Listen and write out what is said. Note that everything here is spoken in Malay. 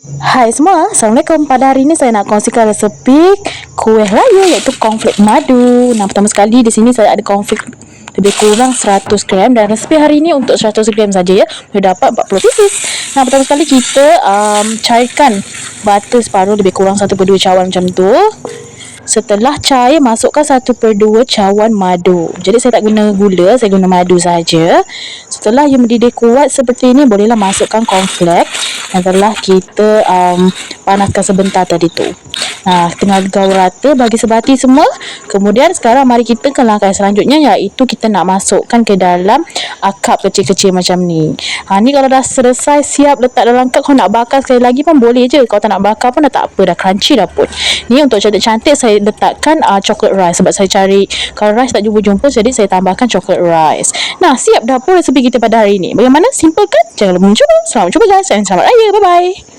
Hai semua, Assalamualaikum. Pada hari ini saya nak kongsikan resepi kuih raya iaitu cornflake madu. Nah, pertama sekali di sini saya ada cornflake lebih kurang 100 gram dan resepi hari ini untuk 100 gram saja ya. Boleh dapat 40 pieces. Nah, pertama sekali kita cairkan butter separuh lebih kurang 1/2 cawan macam tu. Setelah cair, masukkan 1/2 cawan madu. Jadi saya tak guna gula, saya guna madu saja. Setelah ia mendidih kuat seperti ini, bolehlah masukkan cornflake yang telah kita panaskan sebentar tadi tu. Nah, tengah gaul rata, bagi sebati semua. Kemudian sekarang mari kita ke langkah selanjutnya, iaitu kita nak masukkan ke dalam cup kecil-kecil macam ni. Ni kalau dah selesai siap letak dalam cup, kalau nak bakar sekali lagi pun boleh je. Kalau tak nak bakar pun dah tak apa, dah crunchy dah pun. Ni untuk cantik-cantik saya letakkan chocolate rice sebab saya cari kalau rice tak jumpa-jumpa, jadi saya tambahkan chocolate rice. Nah, siap dah pun resepi kita pada hari ini. Bagaimana? Simple kan? Jangan lupa mencuba. Selamat mencuba guys, dan selamat raya. Bye bye.